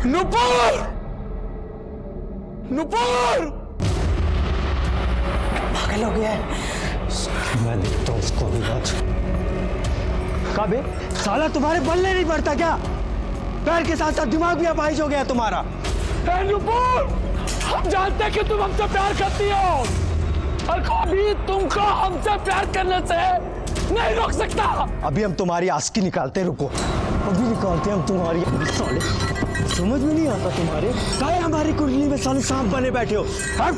नुपुर! नुपुर! पागल हो गया है। मैं देखता हूँ उसको भी आज। कबे साला तुम्हारे बल्ले नहीं पड़ता क्या? पैर के साथ साथ दिमाग भी अपाहिज हो गया तुम्हारा। नुपुर, हम जानते हैं कि तुम हमसे प्यार करती हो और कभी तुमको हमसे प्यार करने से नहीं रोक सकता। अभी हम तुम्हारी आस्की निकालते, रुको अभी निकालते हम तुम्हारी। साले समझ में नहीं आता तुम्हारे काहे हमारी कुंडली में साले सांप बने बैठे हो। हट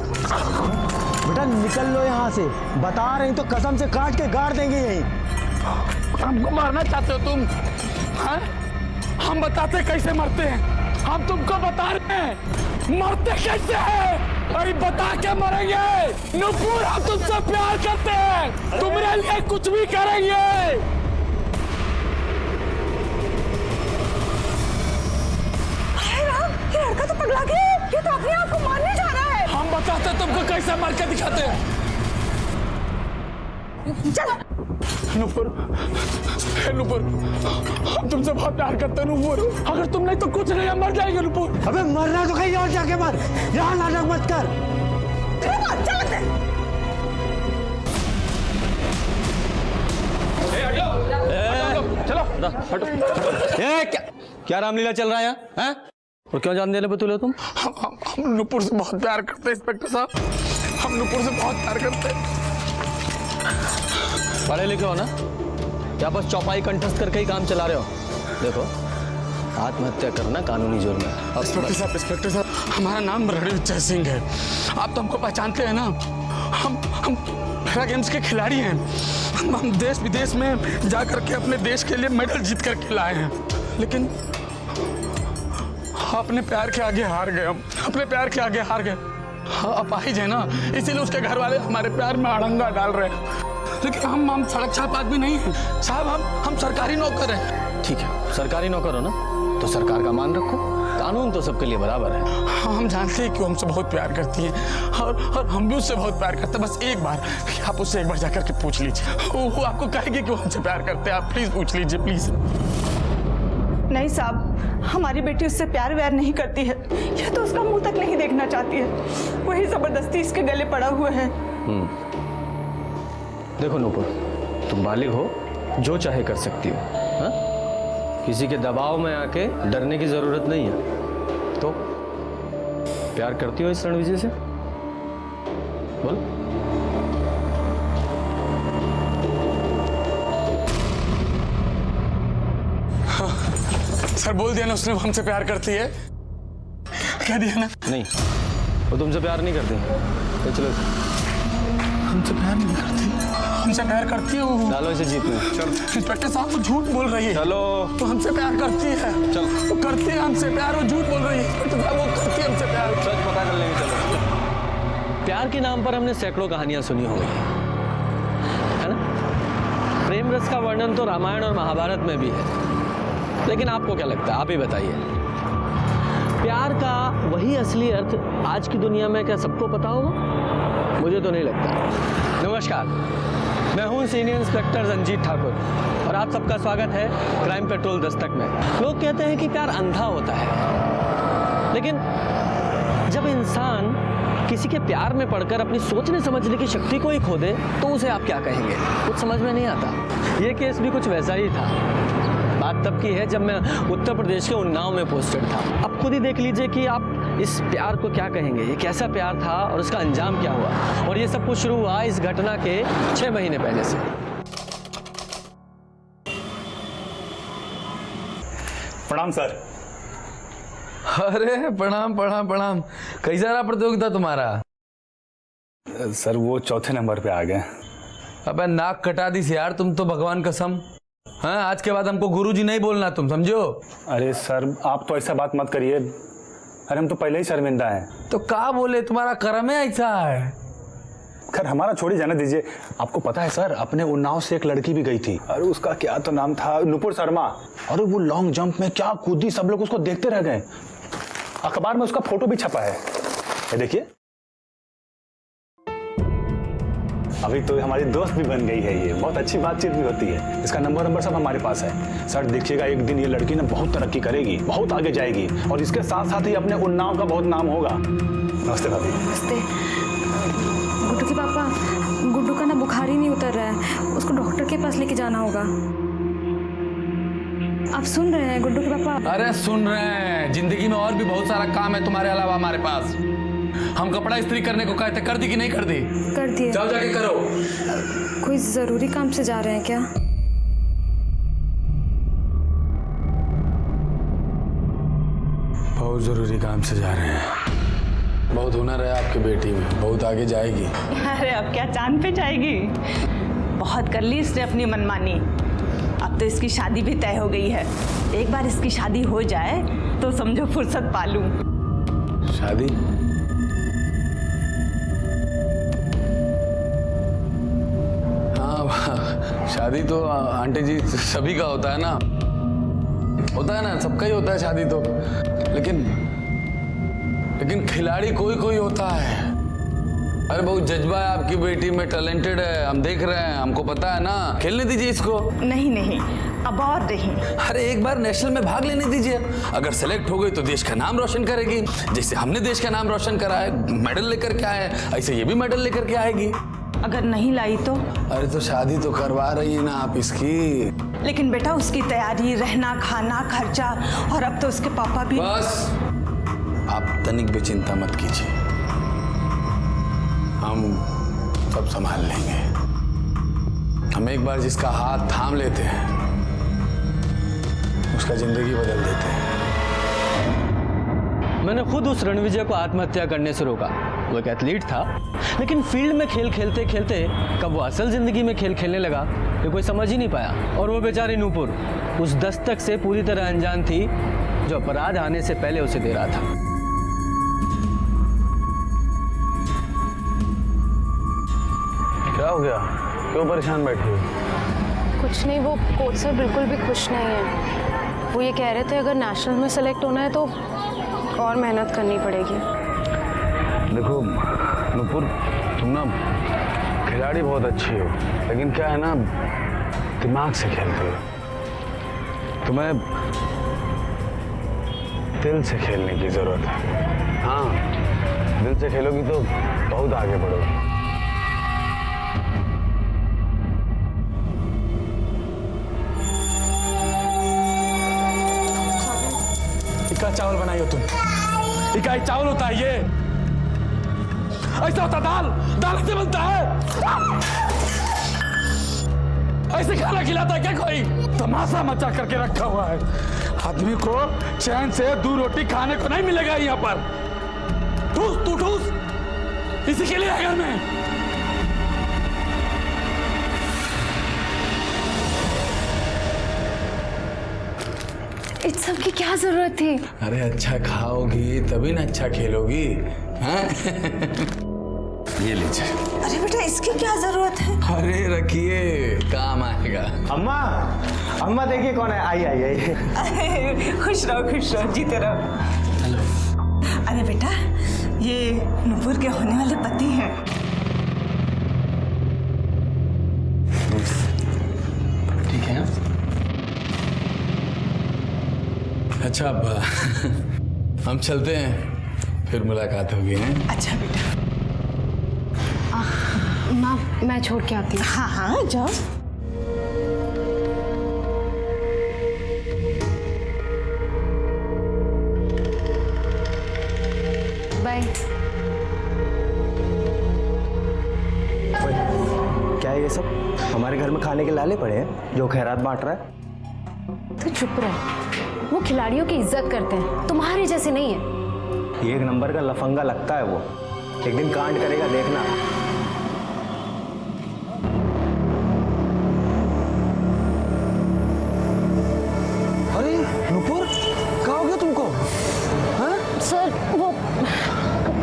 बेटा, निकल लो यहाँ से। बता रहे तो कसम से काट के गाड़ देंगे यहीं। हमको मारना चाहते हो तुम? हाँ? हम बताते कैसे मरते हैं। हम तुमको बता रहे हैं मरते कैसे हैं। अरे बता के मरेंगे। नुपुर, हम तुमसे प्यार करते हैं, तुम्हारे लिए कुछ भी करेंगे। अरे राम, ये लड़का तो पगला गया है। ये तो अपने आप को मारने जा रहा है। हम बताते तुमको कैसे मार के दिखाते हैं। चल नुपुर, नुपुर, हम तुमसे बहुत प्यार करते हैं नुपुर। अगर तुम नहीं तो कुछ नहीं, हम मर जाएंगे नुपुर। अबे मरना तो कहीं और जाके मर, यहाँ नाटक मत कर। चल चलो हटो। क्या रामलीला चल रहा है यहाँ? हैं? और क्यों जान देने बतूले तुम? हम नुपुर से बहुत प्यार करते हैं इंस्पेक्टर साहब। हम नुपुर से बहुत प्यार करते हैं। पढ़े लिखे हो ना? क्या बस चौपाई कंठस्थ करके ही काम चला रहे हो? देखो, आत्महत्या करना कानूनी जुर्म है। इंस्पेक्टर साहब, हमारा नाम रणवीर जय सिंह है। आप तो हमको पहचानते हैं ना। हम पैरा गेम्स के खिलाड़ी हैं। हम देश विदेश में जा करके अपने देश के लिए मेडल जीत करके लाए हैं, लेकिन अपने प्यार के आगे हार गए। हम अपने प्यार के आगे हार गए। अपाहिज है ना, इसीलिए उसके घर वाले हमारे प्यार में अड़ंगा डाल रहे हैं। लेकिन हम सड़क छाप आदमी नहीं हैं साहब। हम सरकारी नौकर हैं। ठीक है, सरकारी नौकर हो ना, तो सरकार का मान रखो। कानून तो सबके लिए बराबर है। हम जानते हैं कि वो हमसे बहुत प्यार करती है और हम भी उससे बहुत प्यार करते हैं। बस एक बार आप उससे एक बार जाकर के पूछ लीजिए, वो आपको कहेगी कि वो हमसे प्यार करते हैं। आप प्लीज पूछ लीजिए, प्लीज। नहीं साहब, हमारी बेटी उससे प्यार व्यार नहीं करती है। यह तो उसका मुंह तक नहीं देखना चाहती है। वही जबरदस्ती इसके गले पड़ा हुआ है। देखो नूपुर, तुम बालिग हो, जो चाहे कर सकती हो। हाँ? किसी के दबाव में आके डरने की जरूरत नहीं है। तो प्यार करती हो इस रणविजय से? बोल। हाँ, सर बोल दिया ना उसने वो हमसे प्यार करती है। कह दिया ना। नहीं, वो तुमसे प्यार नहीं करती। तो चलो, हमसे प्यार नहीं करती। हमसे प्यार करती है वो। डालो इसे जीप में। चलो। इंस्पेक्टर साहब, वो झूठ बोल रही है। चलो। तो हमसे प्यार करती है। चलो। वो करती है हमसे प्यार, वो झूठ बोल रही है। इंस्पेक्टर साहब, वो करती है हमसे प्यार। सच पता कर लेंगे। चलो। प्यार के नाम पर हमने सैकड़ों कहानियां सुनी होंगी, है ना? प्रेम रस का वर्णन तो रामायण और महाभारत में भी है। लेकिन आपको क्या लगता है? आप ही बताइए। प्यार का वही असली अर्थ आज की दुनिया में क्या सबको पता होगा? मुझे तो नहीं लगता। नमस्कार, मैं हूं सीनियर इंस्पेक्टर रंजीत ठाकुर और आप सबका स्वागत है क्राइम पेट्रोल दस्तक में। लोग कहते हैं कि प्यार अंधा होता है, लेकिन जब इंसान किसी के प्यार में पड़कर अपनी सोचने समझने की शक्ति को ही खो दे, तो उसे आप क्या कहेंगे? कुछ समझ में नहीं आता। ये केस भी कुछ वैसा ही था। बात तब की है जब मैं उत्तर प्रदेश के उन्नाव में पोस्टेड था। अब खुद ही देख लीजिए कि आप इस प्यार को क्या कहेंगे। ये कैसा प्यार था और उसका अंजाम क्या हुआ। और ये सब कुछ शुरू हुआ इस घटना के 6 महीने पहले से। प्रणाम सर। अरे प्रणाम प्रणाम प्रणाम। कैसा रहा प्रतियोगिता तुम्हारा? सर वो चौथे नंबर पे आ गए। अबे नाक कटा दी यार तुम तो, भगवान कसम। हाँ, आज के बाद हमको गुरुजी नहीं बोलना, तुम समझो। अरे सर आप तो ऐसा बात मत करिए। अरे हम तो पहले ही शर्मिंदा हैं। तो क्या बोले, तुम्हारा कर्म है ऐसा है। खैर हमारा छोड़ी जाने दीजिए। आपको पता है सर, अपने उन्नाव से एक लड़की भी गई थी। अरे उसका क्या तो नाम था, नुपुर शर्मा। अरे वो लॉन्ग जंप में क्या कूदी, सब लोग उसको देखते रह गए। अखबार में उसका फोटो भी छपा है, ये देखिए। अभी तो हमारी दोस्त भी बन गई है, ये बहुत अच्छी बातचीत भी होती है। इसका नंबर सब हमारे पास है। सर देखिएगा, एक दिन ये लड़की ना बहुत तरक्की करेगी, बहुत आगे जाएगी, और इसके साथ साथ ही अपने उन्नाव का बहुत नाम होगा। नमस्ते भाभी। नमस्ते। गुड्डू के पापा, गुड्डू का ना बुखार ही नहीं उतर रहा है, उसको डॉक्टर के पास लेके जाना होगा। आप सुन रहे हैं गुड्डू के पापा? अरे सुन रहे हैं, जिंदगी में और भी बहुत सारा काम है तुम्हारे अलावा हमारे पास। हम कपड़ा इस्त्री करने को कहते, कर दी कि नहीं कर दी? कर दिए। जाओ जाके करो। कोई जरूरी काम से जा रहे हैं क्या? बहुत जरूरी काम से जा रहे हैं। बहुत हुनर है आपकी बेटी में, बहुत आगे जाएगी। अरे अब क्या चांद पे जाएगी? बहुत कर ली इसने अपनी मनमानी। अब तो इसकी शादी भी तय हो गई है। एक बार इसकी शादी हो जाए तो समझो फुर्सत पालूं। शादी? हाँ, शादी तो आंटी जी सभी का होता है ना, सबका ही होता है शादी तो। लेकिन खिलाड़ी कोई कोई होता है। अरे बहुत जज्बा है आपकी बेटी में, टैलेंटेड है, हम देख रहे हैं, हमको पता है ना। खेलने दीजिए इसको। नहीं, अब और नहीं। अरे एक बार नेशनल में भाग लेने दीजिए, अगर सेलेक्ट हो गई तो देश का नाम रोशन करेगी। जैसे हमने देश का नाम रोशन करा है, मेडल लेकर के आए, ऐसे ये भी मेडल लेकर के आएगी। अगर नहीं लाई तो? अरे तो शादी तो करवा रही है ना आप इसकी। लेकिन बेटा उसकी तैयारी, रहना खाना, खर्चा, और अब तो उसके पापा भी। बस आप तनिक भी चिंता मत कीजिए, हम सब संभाल लेंगे। हम एक बार जिसका हाथ थाम लेते हैं उसका जिंदगी बदल देते हैं। मैंने खुद उस रणविजय को आत्महत्या करने से रोका। वो एक एथलीट था, लेकिन फील्ड में खेल खेलते खेलते कब वो असल जिंदगी में खेल खेलने लगा ये कोई समझ ही नहीं पाया। और वो बेचारी नूपुर उस दस्तक से पूरी तरह अनजान थी जो अपराध आने से पहले उसे दे रहा था। क्या हो गया, क्यों परेशान बैठी हो? कुछ नहीं, वो कोच सर बिल्कुल भी खुश नहीं है। वो ये कह रहे थे अगर नेशनल में सेलेक्ट होना है तो और मेहनत करनी पड़ेगी। देखो नूपुर, तुम ना खिलाड़ी बहुत अच्छी हो, लेकिन क्या है ना, दिमाग से खेलते हो। तुम्हें दिल से खेलने की जरूरत है। हाँ, दिल से खेलोगी तो बहुत आगे बढ़ोगी। इका चावल बनाई हो तुम? इकाई चावल होता है ये? ऐसा होता दाल? दाल से बनता है? ऐसे खाना खिलाता है क्या कोई? तमाशा मचा करके रखा हुआ है। आदमी को चैन से 2 रोटी खाने को नहीं मिलेगा यहाँ पर। ठूस तू ठूस, इसी के लिए है घर में। इस सब की क्या जरूरत थी? अरे अच्छा खाओगी तभी ना अच्छा खेलोगी। हाँ? ये लीजिए। अरे बेटा इसकी क्या जरूरत है? अरे रखिए, काम आएगा। अम्मा, अम्मा देखिए कौन है। आई। अरे खुश रहो, जीते रहो। अरे बेटा ये नूपुर के होने वाले पति हैं। ठीक है। अच्छा अब हम चलते हैं, फिर मुलाकात होगी। हैं? अच्छा बेटा। माँ मैं छोड़ के आती हूँ। हाँ जाओ। बाय। क्या है ये सब? हमारे घर में खाने के लाले पड़े हैं जो खैरात बांट रहा है। तो चुप रह, वो खिलाड़ियों की इज्जत करते हैं, तुम्हारे जैसे नहीं है। ये एक नंबर का लफंगा लगता है वो, एक दिन कांड करेगा देखना। अरे नुपुर, क्या हो गया तुमको? हाँ? सर वो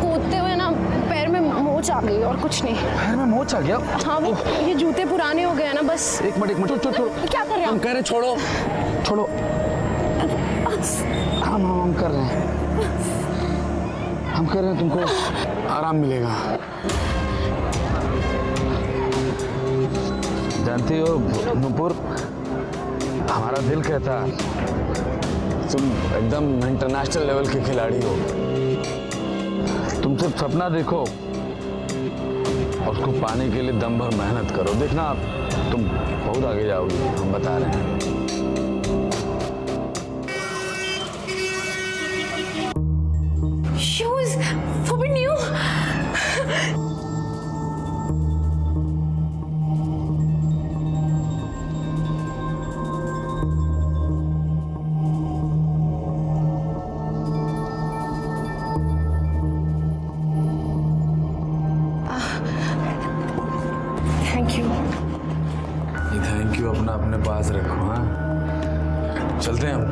कूदते हुए ना पैर में मोच आ गई और कुछ नहीं। पैर में मोच आ गया? हाँ वो ये जूते पुराने हो गए ना बस। एक मिनट, छोड़ो। क्या कर रहे हो? हम कह रहे छोड़ो। हम कर रहे हैं। हम कह रहे हैं तुमको आराम मिलेगा। जानती हो नूपुर, हमारा दिल कहता तुम एकदम इंटरनेशनल लेवल के खिलाड़ी हो। तुम सिर्फ सपना देखो और उसको पाने के लिए दम भर मेहनत करो, देखना तुम बहुत आगे जाओगी, हम बता रहे हैं। Shoes forbidden you. Thank you. ये थैंक यू अपना अपने पास रखो। हाँ, चलते हैं हम।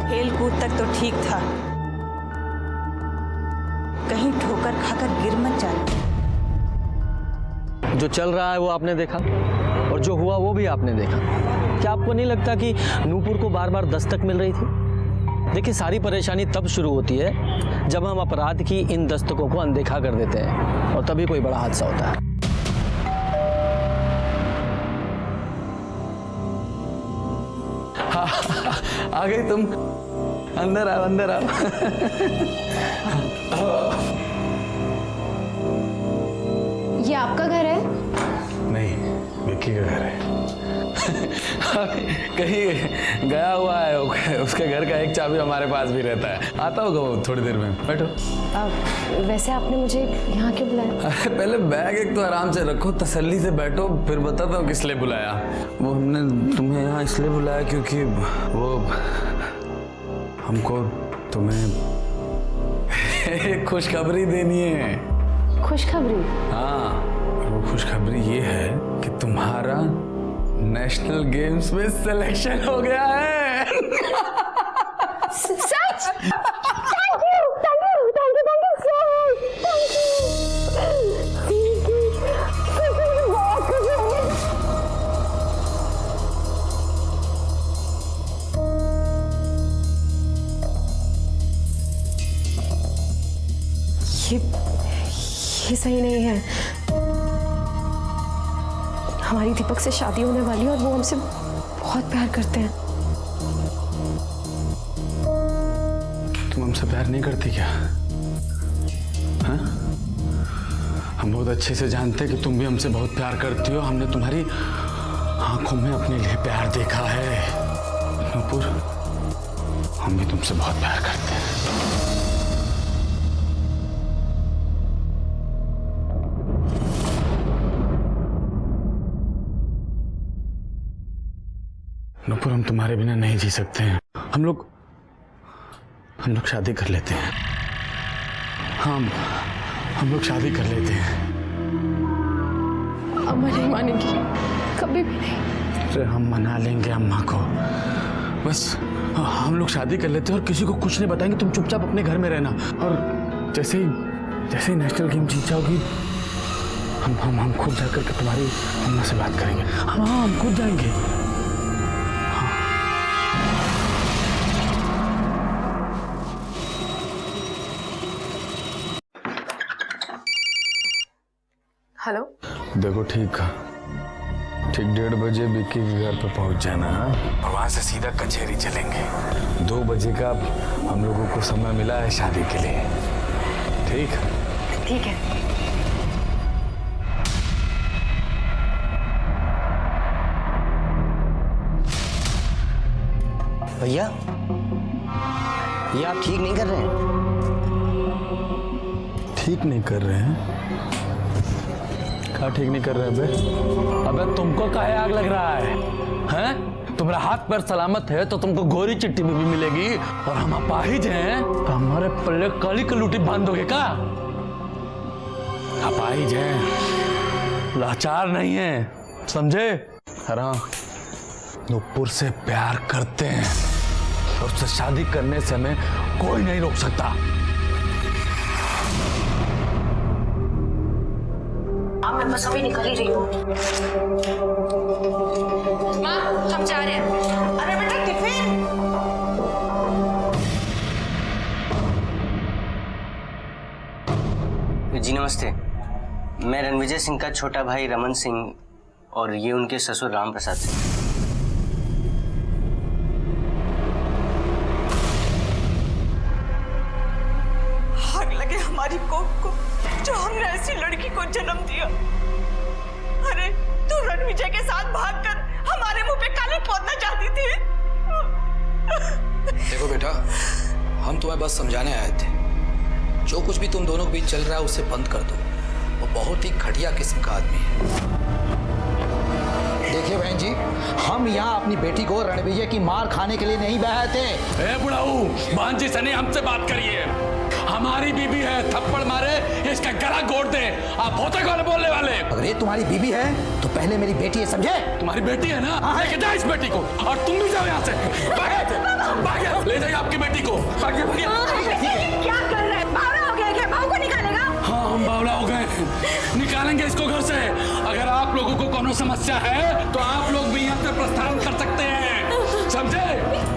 खेल कूद तक तो ठीक था, कहीं ठोकर खाकर गिर मत जाना। जो चल रहा है वो आपने देखा और जो हुआ वो भी आपने देखा। क्या आपको नहीं लगता कि नूपुर को बार बार दस्तक मिल रही थी? देखिए, सारी परेशानी तब शुरू होती है जब हम अपराध की इन दस्तकों को अनदेखा कर देते हैं और तभी कोई बड़ा हादसा होता है। आ गई तुम, अंदर आओ अंदर आओ। ये आपका घर है? नहीं, विक्की का घर है। कहीं गया हुआ है, उसके घर का एक चाबी हमारे पास भी रहता है, आता होगा वो थोड़ी देर में। बैठो। वैसे आपने मुझे यहाँ क्यों बुलाया? अरे पहले बैग एक तो आराम से रखो, तसल्ली से बैठो, फिर बताता हूँ किस लिए बुलाया। वो हमने तुम्हें यहाँ इसलिए बुलाया क्योंकि वो हमको तुम्हें एक खुशखबरी देनी है। खुशखबरी? हाँ, वो खुशखबरी ये है कि तुम्हारा नेशनल गेम्स में सिलेक्शन हो गया है। सच? Thank you so much. ये सही नहीं है। हमारी दीपक से शादी होने वाली है और वो हमसे बहुत प्यार करते हैं। तुम हमसे प्यार नहीं करती क्या? हाँ? हम बहुत अच्छे से जानते हैं कि तुम भी हमसे बहुत प्यार करती हो। हमने तुम्हारी आंखों में अपने लिए प्यार देखा है। नूपुर, हम भी तुमसे बहुत प्यार करते हैं। नूपुर, हम तुम्हारे बिना नहीं जी सकते हैं। हम लोग शादी कर लेते हैं। हम लोग शादी कर लेते हैं। अम्मा नहीं मानेगी, कभी भी नहीं। अरे हम मना लेंगे अम्मा को, बस हम लोग शादी कर लेते हैं और किसी को कुछ नहीं बताएंगे। तुम चुपचाप अपने घर में रहना और जैसे ही नेशनल गेम जीत जाओगी हम खुद जाकर के तुम्हारी अम्मा से बात करेंगे। हम खुद जाएंगे। हेलो? देखो, ठीक 1:30 बजे विक्की के घर पे पहुंच जाना है और वहां से सीधा कचहरी चलेंगे। 2 बजे का हम लोगों को समय मिला है शादी के लिए। ठीक? ठीक है। भैया, ये आप ठीक नहीं कर रहे हैं। ठीक नहीं कर रहे हैं? क्या ठीक नहीं कर रहे हैं? अबे तुमको काहे आग लग रहा है? हैं? तुम्हारा हाथ पैर सलामत है तो तुमको गोरी चिट्ठी भी मिलेगी और हम अपाहिज हैं तो हमारे पल्ले काली कलूटी बांध दोगे क्या? अपाहिज हैं, लाचार नहीं है, समझे? हाँ, नूपुर से प्यार करते हैं और उससे शादी करने से हमें कोई नहीं रोक सकता। हाँ मैं बस अभी निकल ही रही हूँ। माँ हम जा रहे हैं। अरे बेटा टिफिन। जी नमस्ते, मैं रणविजय सिंह का छोटा भाई रमन सिंह और ये उनके ससुर राम प्रसाद सिंह। आग लगे हमारी कोख को जो हमने ऐसी लड़की को जन्म दिया। अरे तू रणविजय के साथ भागकर हमारे मुंह पे काली पोतना चाहती थी। देखो बेटा, हम तुम्हें बस समझाने आए थे, जो कुछ भी तुम दोनों के बीच चल रहा है उसे बंद कर दो। वो बहुत ही घटिया किस्म का आदमी है। देखिए बहन जी, हम यहाँ अपनी बेटी को रणविजय की मार खाने के लिए नहीं बहाए थे। ए बुढ़ाऊ, बहन जी से नहीं हमसे बात करिए। हमारी बीबी है, थप्पड़ मारे इसका गला घोट दे। आप होते कौन बोलने वाले? अगर ये तुम्हारी बीबी है तो पहले मेरी बेटी है, समझे? तुम्हारी बेटी है ना, लेके जाओ इस बेटी को और तुम भी जाओ यहाँ से। भागे, ले जाइए आपकी बेटी को। भागे, भागे। क्या कर रहे हैं? बावला हो गया क्या? बहू को निकालेगा? हाँ हम बावला हो गए, निकालेंगे इसको घर से। अगर आप लोगों को कोनो समस्या है तो आप लोग भी यहाँ से प्रस्थान कर सकते हैं, समझे?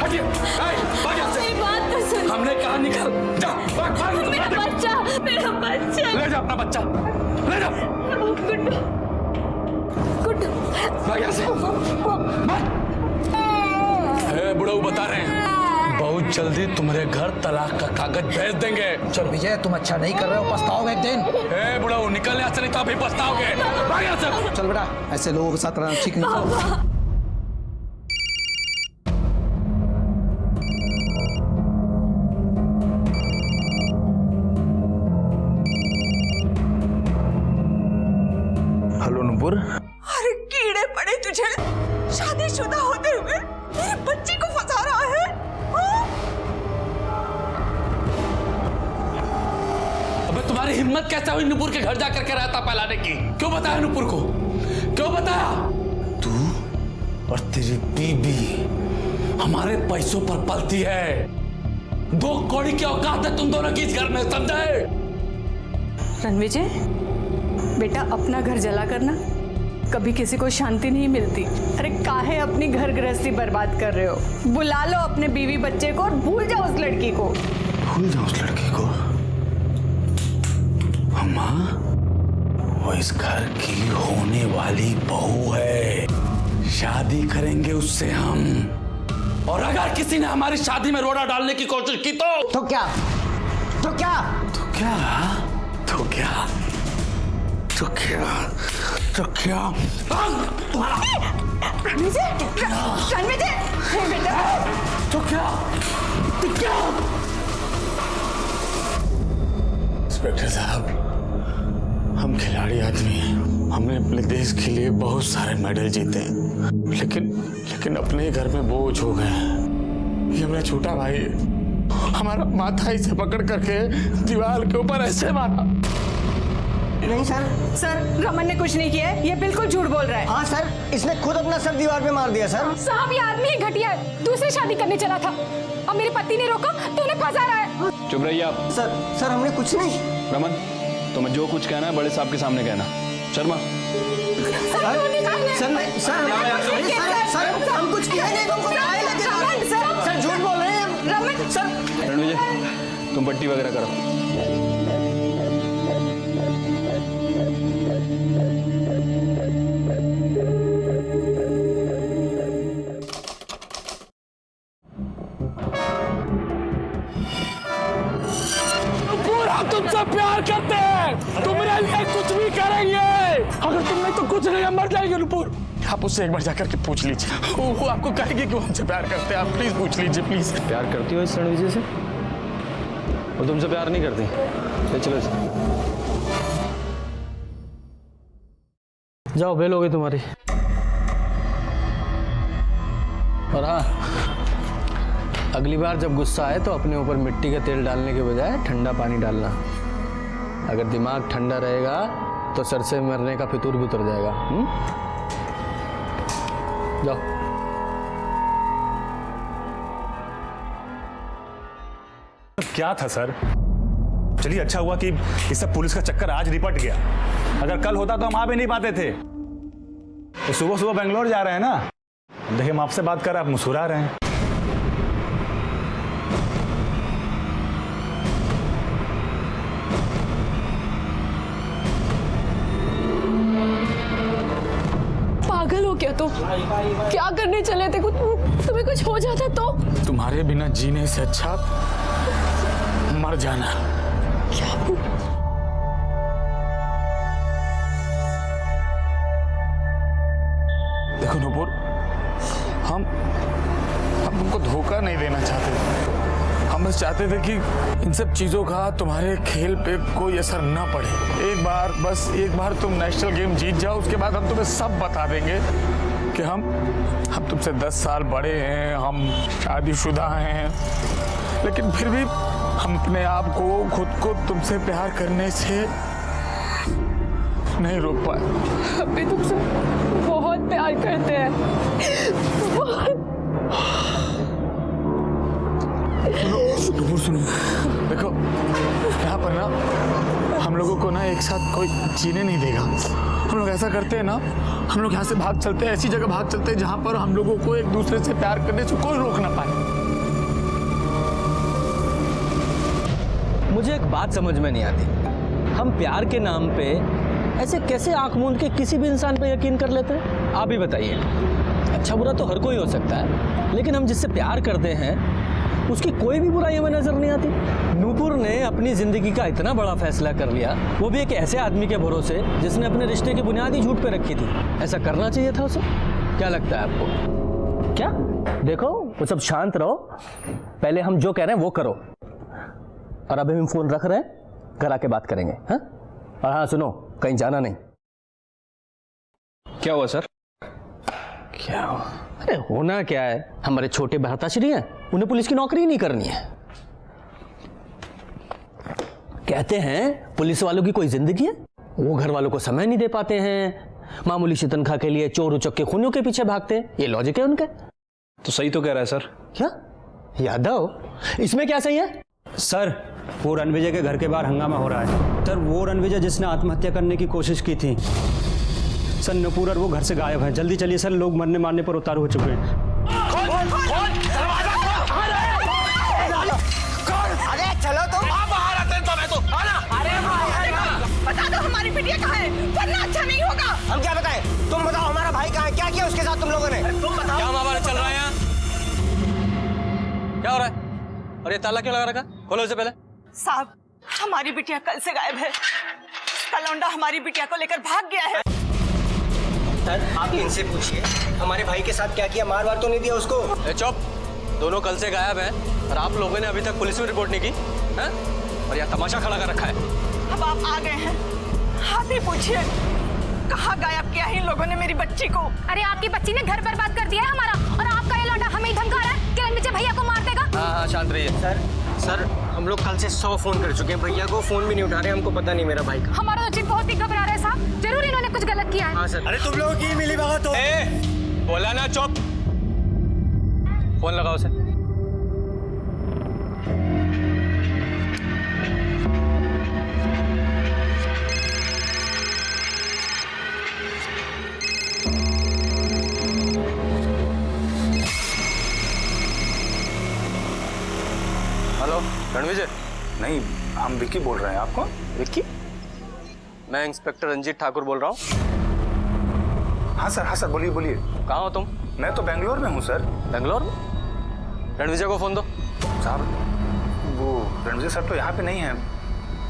हटिए, भाग यहाँ से। बात तो सुन। हमने कहा निकल, जा, भाग, भाग, मेरा बच्चा, मेरा बच्चा। ले जा अपना बच्चा, ले जा। गुड्डू, गुड्डू। भाग यहाँ से, भाग। ए बुढ़ऊ बता रहे हैं, बहुत जल्दी तुम्हारे घर तलाक का कागज भेज देंगे। चल विजय, तुम अच्छा नहीं कर रहे हो, पछताओगे एक दिन। ए बुढ़ऊ निकल यहाँ से, नहीं तो अभी पछताओगे। भाग यहाँ से। चल बेटा, ऐसे लोगों के साथ रहना ठीक नहीं। हेलो नुपुर। अरे कीड़े पड़े तुझे, शादीशुदा होते हुए मेरे बच्ची को फंसा रहा है। हाँ? अबे तुम्हारी हिम्मत कैसे हुई नुपुर के घर जाकर के रायता फैलाने की? क्यों बताया नुपुर को? क्यों बताया? तू और तेरी बीबी हमारे पैसों पर पलती है। 2 कौड़ी की औकात है तुम दोनों की इस घर में, समझे? रणविजय बेटा, अपना घर जला करना कभी किसी को शांति नहीं मिलती। अरे काहे अपनी घर गृहस्थी बर्बाद कर रहे हो? बुला लो अपने बीवी बच्चे को और भूल जाओ उस लड़की को। भूल जाओ उस लड़की को? अम्मा, वो इस घर की होने वाली बहू है, शादी करेंगे उससे हम। और अगर किसी ने हमारी शादी में रोड़ा डालने की कोशिश की तो क्या? तो क्या? तो क्या? तो क्या? तो क्या? तो क्या? रणविजय, रणविजय, बेटा। तो क्या? तो क्या? इंस्पेक्टर साहब, हम खिलाड़ी आदमी हैं, हमने अपने देश के लिए बहुत सारे मेडल जीते हैं, लेकिन अपने घर में बोझ हो गए हैं। ये मेरा छोटा भाई है, हमारा माथा इसे पकड़ करके दीवार के ऊपर ऐसे मारा। नहीं सर। सर रमन ने कुछ नहीं किया है, ये बिल्कुल झूठ बोल रहा है। हाँ सर, इसने खुद अपना सर दीवार पे मार दिया सर। साहब ये आदमी ही घटिया है, दूसरी शादी करने चला था और मेरे पति ने रोका तो उन्हें फंसा रहा है। चुप रहिए आप। सर हमने कुछ नहीं। रमन, तुम्हें जो कुछ कहना है बड़े साहब के सामने कहना। शर्मा, सर हम कुछ किए नहीं, तुमको सर झूठ बोल रहे हैं सर। रणविजय, तुम पट्टी वगैरह करो। तुमसे प्यार करते हैं, तुम्हारे लिए कुछ भी करेंगे। अगर तुमने तो कुछ नहीं, मर जाएंगे नुपुर। आप उससे एक बार जाकर के पूछ लीजिए, वो आपको कहेगी कि वो हमसे प्यार करते हैं। आप प्लीज पूछ लीजिए, प्लीज। प्यार करती हो इस रणविजय से? वो तुमसे प्यार नहीं करती। चलो जाओ, बेल हो गई तुम्हारी। और हाँ, अगली बार जब गुस्सा आए तो अपने ऊपर मिट्टी का तेल डालने के बजाय ठंडा पानी डालना। अगर दिमाग ठंडा रहेगा तो सर से मरने का फितूर भी उतर जाएगा। जाओ। क्या था सर? चलिए अच्छा हुआ कि इस सब पुलिस का चक्कर आज निपट गया, अगर कल होता तो हम आ भी नहीं पाते थे। तो सुबह सुबह बेंगलोर जा रहे हैं ना, देखिए हम आपसे बात कर रहे हैं, आप मुस्कुरा रहे हैं। पागल हो क्या तुम? क्या करने चले थे? तुम्हें कुछ हो जाता तो? तुम्हारे बिना जीने से अच्छा मर जाना। क्या? देखो नूपुर, हम तुमको धोखा नहीं देना चाहते। हम बस चाहते थे कि इन सब चीजों का तुम्हारे खेल पे कोई असर ना पड़े। एक बार तुम नेशनल गेम जीत जाओ, उसके बाद हम तुम्हें सब बता देंगे कि हम तुमसे 10 साल बड़े हैं, हम शादीशुदा हैं, लेकिन फिर भी हम अपने आप को, खुद को तुमसे प्यार करने से नहीं रोक पाए। हम भी तुमसे बहुत प्यार करते हैं। सुनो, देखो यहाँ पर ना हम लोगों को ना एक साथ कोई जीने नहीं देगा। हम लोग ऐसा करते हैं ना, हम लोग यहाँ से भाग चलते हैं, ऐसी जगह भाग चलते हैं जहाँ पर हम लोगों को एक दूसरे से प्यार करने से कोई रोक ना पाए। मुझे एक बात समझ में नहीं आती, हम प्यार के नाम पे ऐसे कैसे आंख मूंद के किसी भी इंसान पे यकीन कर लेते हैं? आप ही बताइए। अच्छा बुरा तो हर कोई हो सकता है, लेकिन हम जिससे प्यार करते हैं उसकी कोई भी बुराई हमें नजर नहीं आती। नूपुर ने अपनी जिंदगी का इतना बड़ा फैसला कर लिया, वो भी एक ऐसे आदमी के भरोसे जिसने अपने रिश्ते की बुनियाद ही झूठ पे रखी थी। ऐसा करना चाहिए था उसे। क्या लगता है आपको? क्या देखो, वो सब शांत रहो, पहले हम जो कह रहे हैं वो करो। और अभी हम फोन रख रहे हैं, घर आके बात करेंगे। हाँ, और हाँ सुनो, कहीं जाना नहीं। क्या हुआ सर? क्या हुआ? अरे होना क्या है, हमारे छोटे भ्राताश्री हैं, उन्हें पुलिस की नौकरी नहीं करनी है। कहते हैं पुलिस वालों की कोई जिंदगी है, वो घर वालों को समय नहीं दे पाते हैं, मामूली सी तनख्वाह के लिए चोर उचक के खूनियों के पीछे भागते हैं। ये लॉजिक है उनका। तो सही तो कह रहा है सर। क्या यादव, इसमें क्या सही है? सर, वो रणविजय के घर के बाहर हंगामा हो रहा है। सर, वो रणविजय जिसने आत्महत्या करने की कोशिश की थी। सर, नूपुर और वो घर से गायब है। जल्दी चलिए सर, लोग मरने मारने पर उतारू हो चुके हैं। अरे चलो तुम बाहर आते हैं, तुम्हें तो अरे बता दो हमारी बिटिया कहाँ है, वरना अच्छा नहीं होगा। हम क्या बताएं? तुम बताओ हमारा भाई कहाँ है, क्या किया उसके साथ तुम लोगों ने? तुम बताओ। क्या मामला चल रहा है यहाँ? क्या हो रहा है? और ये ताला क्यों लगा रखा? खोलो इसे पहले। साहब, हमारी बिटिया कल से गायब है। कलौंडा हमारी बिटिया को लेकर भाग गया है। सर आप इनसे पूछिए हमारे भाई के साथ क्या किया, मार वार तो नहीं दिया उसको? चुप, दोनों कल से गायब हैं और आप लोगों ने अभी तक पुलिस में रिपोर्ट नहीं की है? और यहाँ तमाशा खड़ा कर रखा है। अब आप आ गए हैं, आप ही पूछिए कहाँ गायब किया है इन लोगों ने मेरी बच्ची को। अरे आपकी बच्ची ने घर बर्बाद कर दिया है हमारा, और आपका ये लौंडा हमें धमका रहा है कि रणविजय भैया को मार देगा। हाँ, शांत रहिए। सर हम लोग कल से 100 फोन कर चुके हैं, भैया को फोन भी नहीं उठा रहे, हमको पता नहीं मेरा भाई का। हमारा तो चिप बहुत ही घबरा रहा है साहब, जरूर इन्होंने कुछ गलत किया है। हाँ सर। अरे तुम लोगों की मिली भगत हो। बोला ना चुप। फोन लगाओ उसे। हेलो रणविजय। नहीं, हम विक्की बोल रहे हैं। आपको? विक्की? मैं इंस्पेक्टर रंजीत ठाकुर बोल रहा हूँ। हाँ सर, बोलिए बोलिए। कहाँ हो तुम? मैं तो बेंगलोर में हूँ सर। बेंगलोर में? रणविजय को फोन दो। साहब, वो रणविजय सर तो यहाँ पे नहीं है,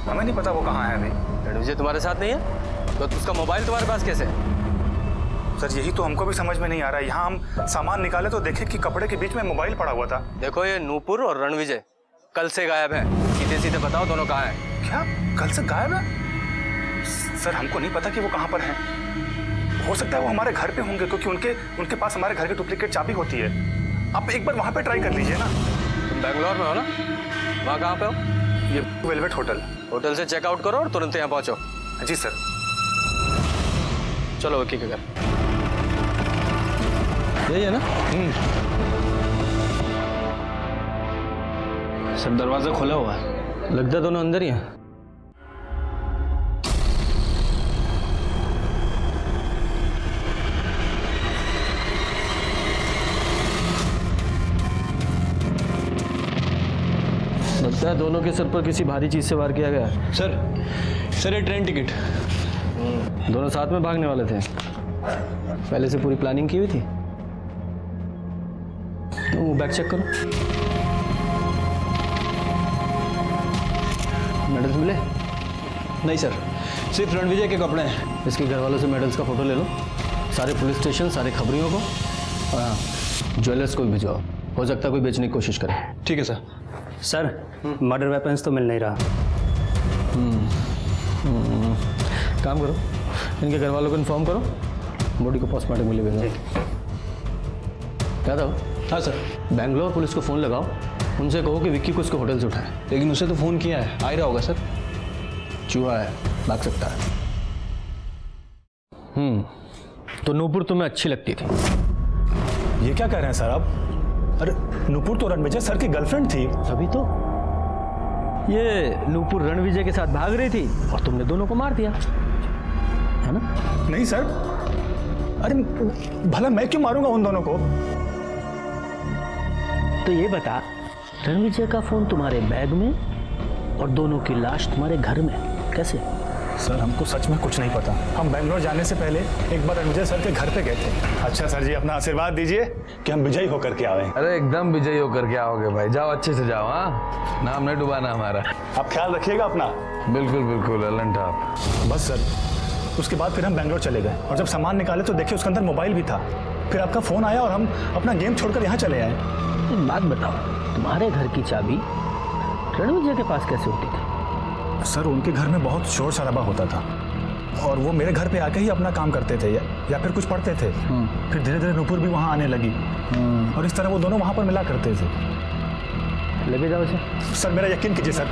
हमें नहीं पता वो कहाँ है अभी। रणविजय तुम्हारे साथ नहीं है तो उसका मोबाइल तुम्हारे पास कैसे है? सर यही तो हमको भी समझ में नहीं आ रहा है। यहाँ हम सामान निकाले तो देखे कि कपड़े के बीच में मोबाइल पड़ा हुआ था। देखो, ये नूपुर और रणविजय कल से गायब है। सीधे सीधे बताओ दोनों कहाँ हैं? क्या कल से गायब है? सर हमको नहीं पता कि वो कहाँ पर हैं। हो सकता है वो हमारे घर पे होंगे, क्योंकि उनके पास हमारे घर की डुप्लीकेट चाबी होती है। आप एक बार वहाँ पे ट्राई कर लीजिए ना। तुम बेंगलोर में हो ना? वहाँ कहाँ पे हो? ये वेलवेट होटल। होटल से चेकआउट करो और तुरंत यहाँ पहुँचो। जी सर। चलो विक्की के घर। यही है ना? सर दरवाजा खुला हुआ है। लगता है दोनों अंदर ही है। लगता है दोनों के सर पर किसी भारी चीज से वार किया गया है। सर ये ट्रेन टिकट। दोनों साथ में भागने वाले थे, पहले से पूरी प्लानिंग की हुई थी। तो वो बैग चेक करो, मेडल्स मिले? नहीं सर, सिर्फ रणविजय के कपड़े हैं। इसके घर वालों से मेडल्स का फोटो ले लो, सारे पुलिस स्टेशन, सारे खबरियों को, और हाँ ज्वेलर्स को भी भिजवाओ, हो सकता है कोई बेचने की कोशिश करे। ठीक है सर। सर मर्डर वेपन्स तो मिल नहीं रहा। काम करो, इनके घर वालों को इन्फॉर्म करो, बॉडी को पोस्टमार्टम के लिए भेजो। क्या था? हाँ सर। बैंगलोर पुलिस को फ़ोन लगाओ, उनसे कहो कि विक्की को उसके होटल से उठाए। लेकिन उसे तो फ़ोन किया है, आ ही रहा होगा सर। चूहा है, भाग सकता है। तो नूपुर तुम्हें अच्छी लगती थी? ये क्या कह रहे हैं सर आप? अरे नूपुर तो रणविजय सर की गर्लफ्रेंड थी। तभी तो ये नूपुर रणविजय के साथ भाग रही थी और तुमने दोनों को मार दिया, है ना? नहीं सर, अरे भला मैं क्यों मारूंगा उन दोनों को? तो ये बता, रणविजय का फोन तुम्हारे बैग में और दोनों की लाश तुम्हारे घर में, कैसे? सर हमको सच में कुछ नहीं पता। हम बेंगलोर जाने से पहले एक बार रणविजय सर के घर पे गए थे। अच्छा सर जी, अपना आशीर्वाद दीजिए कि हम विजयी होकर के आए। अरे एकदम विजयी होकर के आओगे भाई, जाओ अच्छे से जाओ। हाँ, नाम नहीं डुबाना हमारा। आप ख्याल रखिएगा अपना। बिल्कुल बिल्कुल अलन टॉप। बस सर, उसके बाद फिर हम बेंगलोर चले गए और जब सामान निकाले तो देखिए उसके अंदर मोबाइल भी था। फिर आपका फ़ोन आया और हम अपना गेम छोड़कर यहाँ चले आए। एक बात बताओ, तुम्हारे घर की चाबी रणविजय के पास कैसे होती थी? सर उनके घर में बहुत शोर शराबा होता था और वो मेरे घर पे आके ही अपना काम करते थे या फिर कुछ पढ़ते थे। फिर धीरे धीरे नूपुर भी वहाँ आने लगी और इस तरह वो दोनों वहाँ पर मिला करते थे। लेके जाओ इसे। सर मेरा यकीन कीजिए सर।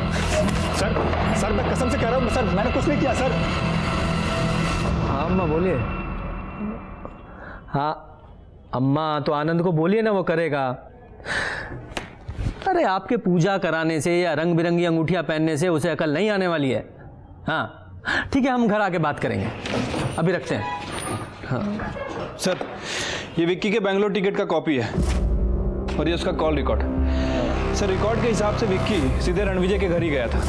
सर मैं कसम से कह रहा हूँ सर, मैंने कुछ नहीं किया सर। हाँ अम्मा बोलिए। हाँ अम्मा तो आनंद को बोलिए ना, वो करेगा। अरे आपके पूजा कराने से या रंग बिरंगी अंगूठियां पहनने से उसे अकल नहीं आने वाली है। हाँ ठीक है, हम घर आके बात करेंगे, अभी रखते हैं। हाँ सर ये विक्की के बेंगलोर टिकट का कॉपी है और ये उसका कॉल रिकॉर्ड। सर रिकॉर्ड के हिसाब से विक्की सीधे रणविजय के घर ही गया था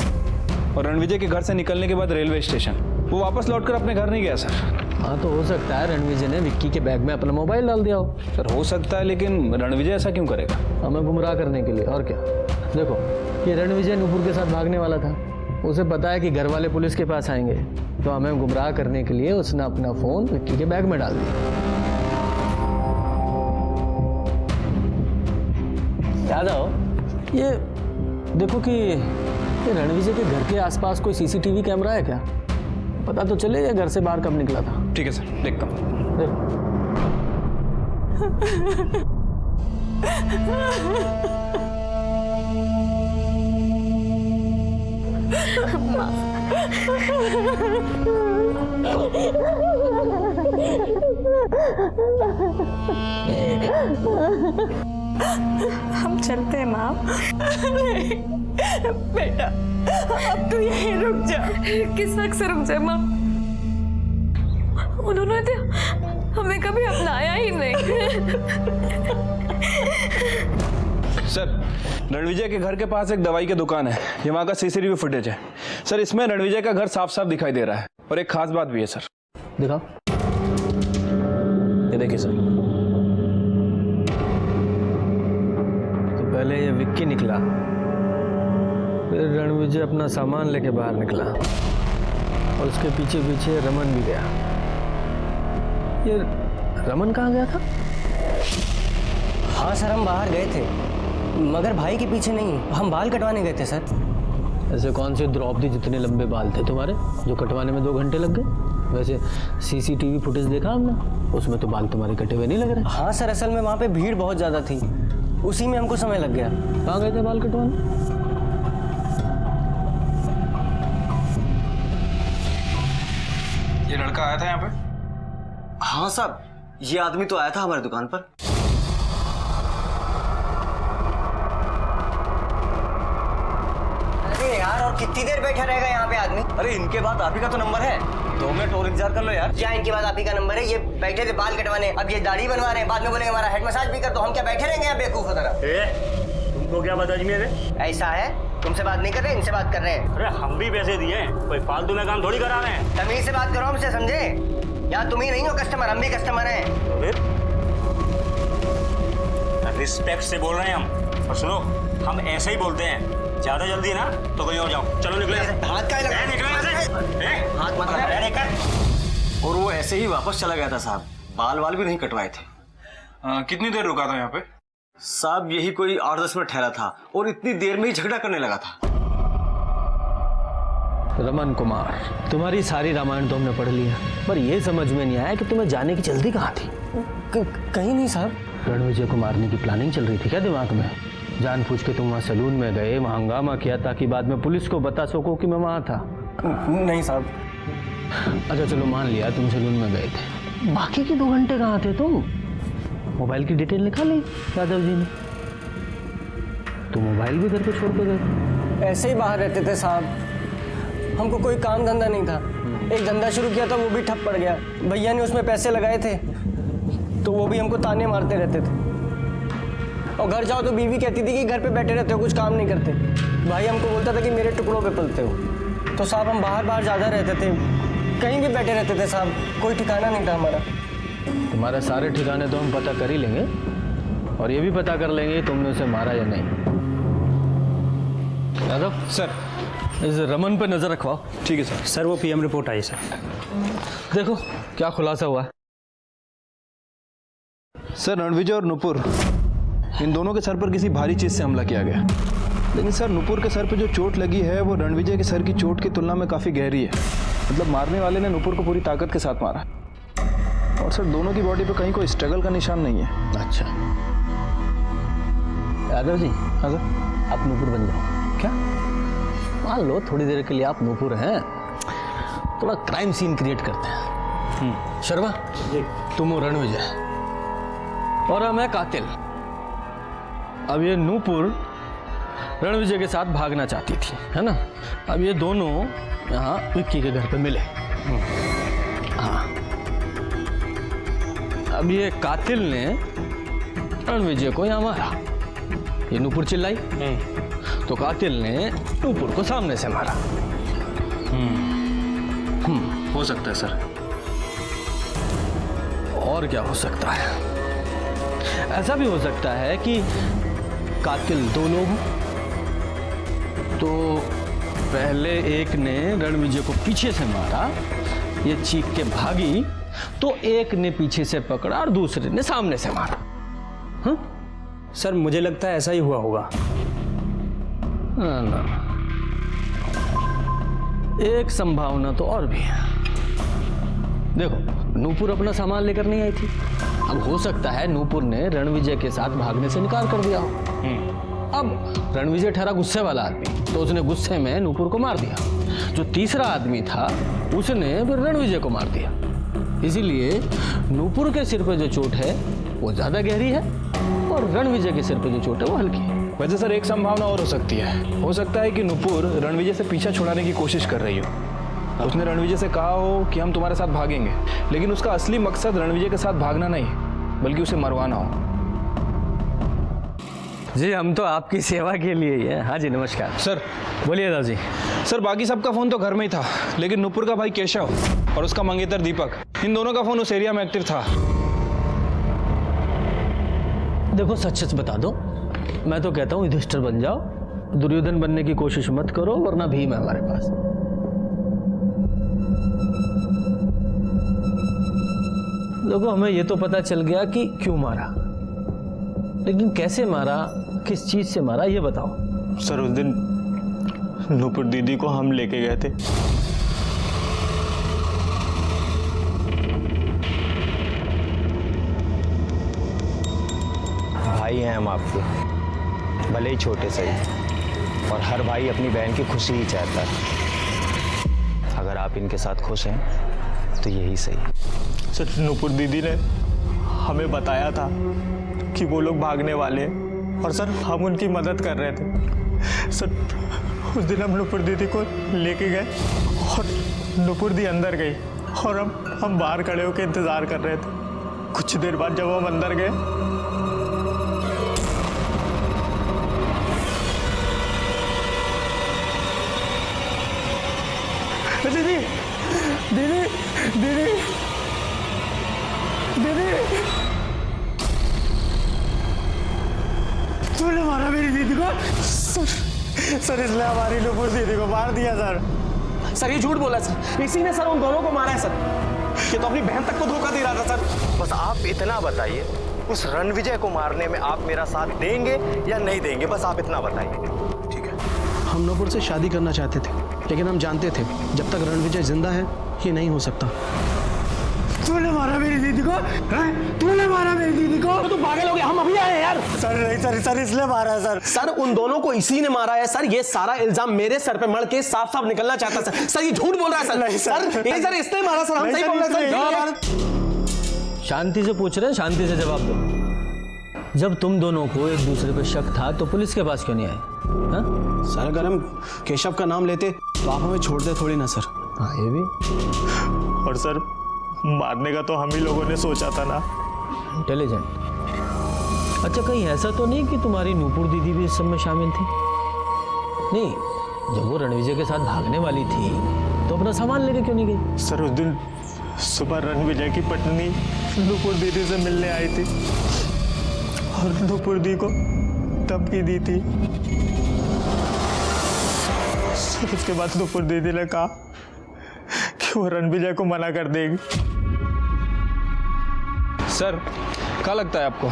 और रणविजय के घर से निकलने के बाद रेलवे स्टेशन वो वापस लौटकर अपने घर नहीं गया सर। हाँ तो हो सकता है रणविजय ने विक्की के बैग में अपना मोबाइल डाल दिया हो। सर हो सकता है, लेकिन रणविजय ऐसा क्यों करेगा? हमें गुमराह करने के लिए, और क्या। देखो ये रणविजय नूपुर के साथ भागने वाला था, उसे पता है कि घर वाले पुलिस के पास आएंगे, तो हमें गुमराह करने के लिए उसने अपना फ़ोन विक्की के बैग में डाल दिया। याद आओ, ये देखो कि ये रणविजय के घर के आसपास कोई सीसीटीवी कैमरा है क्या? पता तो चले ये घर से बाहर कब निकला था। ठीक है सर, देखता हूँ। देखो हम चलते हैं माँ। बेटा अब तू यहीं रुक जा। किस वक्त से रुक जाए माँ? उन्होंने तो हमें कभी अपनाया ही नहीं। सर रणविजय के घर के पास एक दवाई की दुकान है, ये वहाँ का सीसीटीवी फुटेज है सर। इसमें रणविजय का घर साफ साफ दिखाई दे रहा है और एक खास बात भी है सर। दिखाओ, ये देखिए सर। तो पहले ये विक्की निकला, फिर रणविजय अपना सामान लेके बाहर निकला और उसके पीछे पीछे रमन भी गया। ये रमन कहाँ गया था? हाँ सर हम बाहर गए थे, मगर भाई के पीछे नहीं, हम बाल कटवाने गए थे सर। ऐसे कौन से द्रौपदी जितने लंबे बाल थे तुम्हारे जो कटवाने में 2 घंटे लग गए? वैसे सीसीटीवी फुटेज देखा हमने, उसमें तो बाल तुम्हारे कटे हुए नहीं लग रहे। हाँ सर, असल में वहाँ पे भीड़ बहुत ज़्यादा थी, उसी में हमको समय लग गया। कहाँ गए थे बाल कटवाने? ये लड़का आया था यहाँ पे? हाँ साहब, ये आदमी तो आया था हमारी दुकान पर। अरे यार, और कितनी देर बैठा रहेगा यहाँ पे आदमी? अरे इनके बाद आप ही का तो नंबर है, 2 मिनट और इंतजार कर लो यार। क्या इनके बाद आप ही का नंबर है? ये बैठे थे बाल कटवाने, अब ये दाढ़ी बनवा रहे हैं, बाद में बोलेंगे हमारा हेड मसाज भी कर दो। हम क्या बैठे रहेंगे यहाँ बेवकूफ की तरह? तुमको क्या पता अजमेर है? ऐसा है तुमसे बात नहीं कर रहे, इनसे बात कर रहे हैं। अरे हम भी पैसे दिए, कोई फालतू में काम थोड़ी करा रहे हैं। तमीज से बात करो हमसे, समझे? या तुम ही नहीं हो कस्टमर, हम भी कस्टमर हैं। रिस्पेक्ट से बोल रहे हैं हम। और सुनो, हम ऐसे ही बोलते हैं, ज्यादा जल्दी ना तो कहीं और जाओ। चलो निकले। हाथ का लगा, हाथ मत लगा। और वो ऐसे ही वापस चला गया था साहब, बाल भी नहीं कटवाए थे। कितनी देर रुका था यहाँ पे? साहब यही कोई 8-10 मिनट ठहरा था और इतनी देर में ही झगड़ा करने लगा था। रमन कुमार, तुम्हारी सारी रामायण तो हमने पढ़ लिया, पर यह समझ में नहीं आया कि तुम्हें जाने की जल्दी कहाँ थी। कहीं नहीं साहब। रणविजय को मारने की प्लानिंग चल रही थी क्या दिमाग में? जानबूझ के तुम वहाँ सैलून में गए, वहाँ हंगामा किया ताकि बाद में पुलिस को बता सको कि मैं वहाँ था? नहीं साहब। अच्छा चलो मान लिया तुम सैलून में गए थे, बाकी के 2 घंटे कहाँ थे तुम? मोबाइल की डिटेल निकाली यादव जी ने, तो मोबाइल भी घर पे छोड़ के गए। ऐसे ही बाहर रहते थे साहब, हमको कोई काम धंधा नहीं था। एक धंधा शुरू किया था, वो भी ठप पड़ गया। भैया ने उसमें पैसे लगाए थे तो वो भी हमको ताने मारते रहते थे। और घर जाओ तो बीवी कहती थी कि घर पे बैठे रहते हो, कुछ काम नहीं करते। भाई हमको बोलता था कि मेरे टुकड़ों पे पलते हो। तो साहब हम बाहर ज़्यादा रहते थे, कहीं भी बैठे रहते थे साहब, कोई ठिकाना नहीं था हमारा। तुम्हारे सारे ठिकाने तो हम पता कर ही लेंगे और ये भी पता कर लेंगे तुमने उसे मारा या नहीं। यादव सर, इस रमन पे नजर रखवाओ। ठीक है सर। सर वो पीएम रिपोर्ट आई सर। देखो क्या खुलासा हुआ है। सर रणविजय और नुपुर, इन दोनों के सर पर किसी भारी चीज से हमला किया गया, लेकिन सर नुपुर के सर पे जो चोट लगी है वो रणविजय के सर की चोट की तुलना में काफी गहरी है। मतलब मारने वाले ने नुपुर को पूरी ताकत के साथ मारा और सर दोनों की बॉडी पे कहीं कोई स्ट्रगल का निशान नहीं है। अच्छा यादव जी। हाँ सर। आप नुपुर बन जाओ। क्या? मान लो थोड़ी देर के लिए आप नुपुर हैं, थोड़ा क्राइम सीन क्रिएट करते हैं। शर्मा तुम हो रणविजय और मैं कातिल। अब ये नूपुर रणविजय के साथ भागना चाहती थी, है ना? अब ये दोनों यहाँ विक्की के घर पे मिले। हाँ, अब ये कातिल ने रणविजय को यहाँ मारा। ये नूपुर चिल्लाई तो कातिल ने नूपुर को सामने से मारा। हो सकता है सर। और क्या हो सकता है? ऐसा भी हो सकता है कि कातिल 2 लोग हों, तो पहले एक ने रणविजय को पीछे से मारा, ये चीख के भागी, तो एक ने पीछे से पकड़ा और दूसरे ने सामने से मारा। हाँ? सर मुझे लगता है ऐसा ही हुआ होगा। ना, एक संभावना तो और भी है। देखो नूपुर अपना सामान लेकर नहीं आई थी, अब हो सकता है नूपुर ने रणविजय के साथ भागने से इनकार कर दिया हो। अब रणविजय ठहरा गुस्से वाला आदमी, तो उसने गुस्से में नूपुर को मार दिया। जो तीसरा आदमी था उसने फिर रणविजय को मार दिया। इसीलिए नूपुर के सिर पे जो चोट है वो ज्यादा गहरी है और रणविजय के सिर पे जो चोट है वो हल्की है। वैसे सर एक संभावना और हो सकती है। हो सकता है कि नुपुर रणविजय से पीछा छुड़ाने की कोशिश कर रही हो। उसने रणविजय से कहा हो कि हम तुम्हारे साथ भागेंगे, लेकिन उसका असली मकसद रणविजय के साथ भागना नहीं, बल्कि उसे मरवाना हो। जी हम तो आपकी सेवा के लिए ही है। हाँ जी नमस्कार सर। बोलिए दादा जी। सर बाकी सबका फोन तो घर में ही था, लेकिन नुपुर का भाई केशव और उसका मंगेतर दीपक, इन दोनों का फोन उस एरिया में एक्टिव था। देखो सच सच बता दो, मैं तो कहता हूँ युधिष्ठिर बन जाओ, दुर्योधन बनने की कोशिश मत करो, वरना भीम है हमारे पास। देखो हमें ये तो पता चल गया कि क्यों मारा, लेकिन कैसे मारा, किस चीज से मारा, ये बताओ। सर उस दिन नुपुर दीदी को हम लेके गए थे। भाई हैं हम आपके, भले ही छोटे सही, और हर भाई अपनी बहन की खुशी ही चाहता है। अगर आप इनके साथ खुश हैं तो यही सही। सर नुपुर दीदी ने हमें बताया था कि वो लोग भागने वाले हैं और सर हम उनकी मदद कर रहे थे। सर उस दिन हम नुपुर दीदी को लेके गए और नुपुर दी अंदर गई और हम बाहर खड़े होकर इंतज़ार कर रहे थे। कुछ देर बाद जब हम अंदर गए, दीदी दीदी दीदी दीदी तूने मारा मेरी दीदी को? सर इसलिए हमारी नुपुर दीदी को मार दिया सर। ये झूठ बोला सर, इसी ने सर उन दोनों को मारा है सर। ये तो अपनी बहन तक को धोखा दे रहा था सर। बस आप इतना बताइए, उस रणविजय को मारने में आप मेरा साथ देंगे या नहीं देंगे, बस आप इतना बताइए। ठीक है। हम नूपुर से शादी करना चाहते थे, लेकिन हम जानते थे जब तक रणविजय जिंदा है ये नहीं हो सकता। तूने मारा मेरी दीदी को? तूने मारा मेरी दीदी को? तो पागल हो गया, हम अभी आए हैं यार। सर नहीं सर इसलिए मारा है सर। सर उन दोनों को इसी ने मारा है सर। ये सारा इल्जाम मेरे सर पे मड़ के साफ साफ निकलना चाहता सर। सर ये झूठ बोल रहा है सर। नहीं सर, ये सर इसने मारा सर, हम सही बोल रहे हैं सर। शांति से पूछ रहे हैं, शांति से जवाब दो। जब तुम दोनों को एक दूसरे पे शक था तो पुलिस के पास क्यों नहीं आए? हाँ? सर अगर हम केशव का नाम लेते तो आप हमें छोड़ते थोड़ी ना सर। हाँ ये भी। और सर मारने का तो हम ही लोगों ने सोचा था ना। इंटेलिजेंट। अच्छा कहीं ऐसा तो नहीं कि तुम्हारी नूपुर दीदी भी इस सब में शामिल थी? नहीं, जब वो रणविजय के साथ भागने वाली थी तो अपना सामान लेके क्यों नहीं गई? सर उस दिन सुबह रणविजय की पत्नी नूपुर दीदी से मिलने आई थी और नूपुर दी को धमकी दी थी। उसके बाद नूपुर दीदी ने कहा कि वो रणविजय को मना कर देगी। सर क्या लगता है आपको?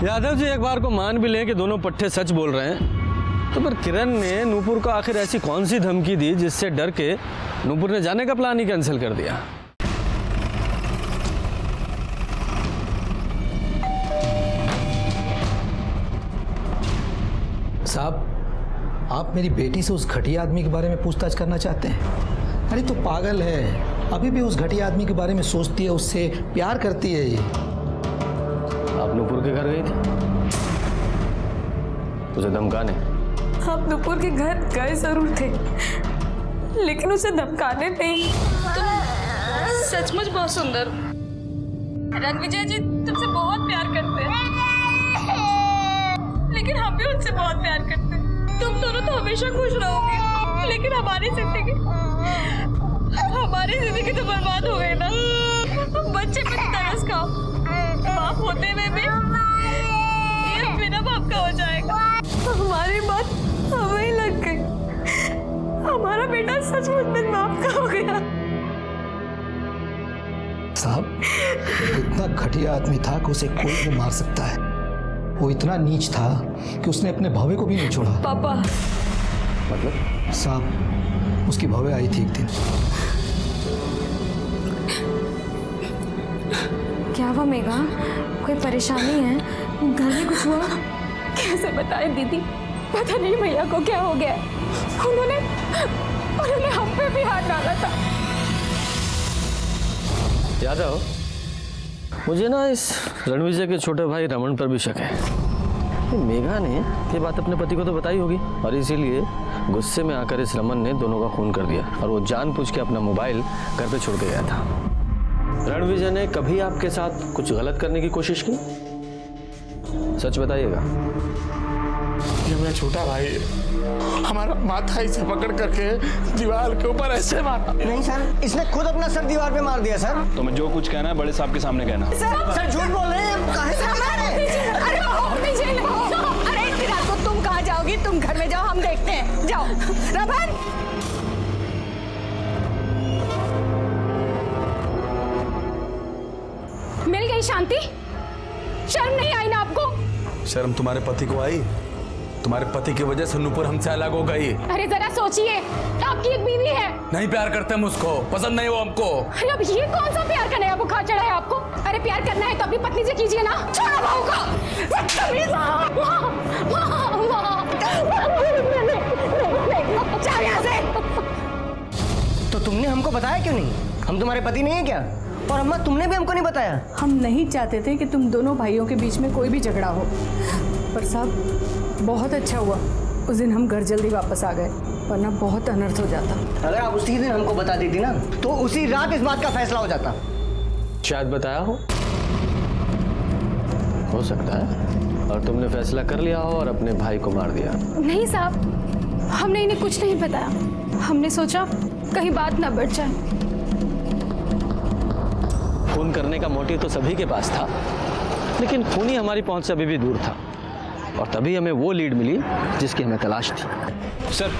यादव जी एक बार को मान भी लें कि दोनों पट्टे सच बोल रहे हैं, तो फिर किरण ने नूपुर को आखिर ऐसी कौन सी धमकी दी जिससे डर के नूपुर ने जाने का प्लान ही कैंसिल कर दिया? साहब आप मेरी बेटी से उस घटिया आदमी के बारे में पूछताछ करना चाहते हैं? अरे तो पागल है, अभी भी उस घटिया आदमी के बारे में सोचती है, उससे प्यार करती है ये। आप नूपुर के घर गई थी उसे धमकाने? आप नूपुर के घर गए जरूर थे, लेकिन उसे धमकाने नहीं। तुम सचमुच बहुत सुंदर। रणविजय जी तुमसे बहुत प्यार करते हैं, लेकिन हम भी उनसे बहुत प्यार करते हैं। तुम दोनों तो हमेशा खुश रहोगे, लेकिन हमारी जिंदगी तो बर्बाद हो गई ना। बच्चे पे तरस खाओ, बाप होते हुए भी ये बिना बाप का हो जाएगा। हमारी बात हमें लग गई, हमारा बेटा सचमुच बिन बाप का हो गया। साहब इतना घटिया आदमी था कि उसे कोई भी मार सकता है। वो इतना नीच था कि उसने अपने भावे को भी नहीं छोड़ा। पापा मतलब? साहब उसकी भावे आई थी एक दिन। क्या हुआ मेघा? कोई परेशानी है? घर में कुछ हुआ? कैसे बताए दीदी, पता नहीं भैया को क्या हो गया। उन्होंने हम पे भी हाथ डाला था। यादव, मुझे ना इस रणविजय के छोटे भाई रमन पर भी शक है। मेघा ने ये बात अपने पति को तो बताई होगी और इसीलिए गुस्से में आकर इस रमन ने दोनों का खून कर दिया और वो जानबूझ के अपना मोबाइल घर पे छोड़ के गया था। रणविजय ने कभी आपके साथ कुछ गलत करने की कोशिश की? सच बताइएगा। ये मेरा छोटा भाई हमारा माथा इसे पकड़ करके दीवार के ऊपर ऐसे मारा। नहीं सर, इसने खुद अपना सर दीवार पे मार दिया सर। तो मैं जो कुछ कहना है बड़े साहब के सामने कहना। सर झूठ बोल रहे हैं। अरे इतनी रात को तुम कहाँ जाओगी? तुम घर में जाओ, हम देखते हैं। जाओ रमन। मिल गई शांति? शर्म नहीं आई ना आपको? शर्म तुम्हारे पति को आई? तुम्हारे पति की वजह से नूपुर हमसे अलग हो गई। अरे जरा सोचिए, आपकी एक बीवी है। नहीं प्यार करते हम उसको, पसंद नहीं वो हमको। अरे अब ये कौन सा प्यार का नया बुखार चढ़ा है आपको? अरे प्यार करना है तो अपनी पत्नी से कीजिए ना। छोड़ो बहू को। जाओ यहाँ से। तो तुमने हमको बताया क्यों नहीं? हम तुम्हारे पति नहीं है क्या? और अम्मा तुमने भी हमको नहीं बताया। हम नहीं चाहते थे कि तुम दोनों भाइयों के बीच में कोई भी झगड़ा हो, पर साहब बहुत अच्छा हुआ उस दिन हम घर जल्दी वापस आ गए, वरना बहुत अनर्थ हो जाता। अगर आप उसी दिन हमको बता देती ना तो उसी रात इस बात का फैसला हो जाता। शायद बताया हो सकता है, और तुमने फैसला कर लिया हो और अपने भाई को मार दिया। नहीं साहब, हमने इन्हें कुछ नहीं बताया। हमने सोचा कहीं बात ना बढ़ जाए। खून करने का मोटिव तो सभी के पास था, लेकिन खून ही हमारी पहुंच से अभी भी दूर था, और तभी हमें वो लीड मिली जिसकी हमें तलाश थी। सर,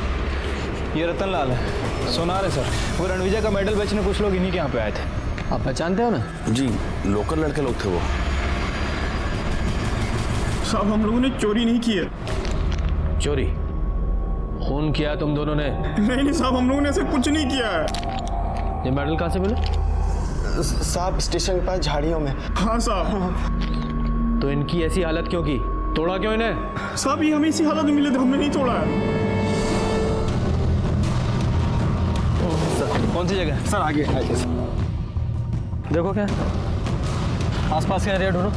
ये रतन लाल है, सोनार है सर। वो रणविजय का मेडल बेचने कुछ लोग इन्हीं के यहाँ पे आए थे। आप पहचानते हो ना? जी, लोकल लड़के लोग थे वो। साहब, हम लोगों ने चोरी नहीं की है। चोरी? खून किया तुम दोनों ने? नहीं साहब, हम लोगों ने ऐसे कुछ नहीं किया है। ये मेडल कहाँ से मिले? साहब, स्टेशन के पास झाड़ियों में। हाँ साहब। तो इनकी ऐसी हालत क्यों की? तोड़ा क्यों इन्हें? साहब, ये हमें इसी हालत में मिले थे, हमने नहीं तोड़ा है। कौन सी जगह? सर आगे सर। देखो क्या आसपास का एरिया ढूंढो।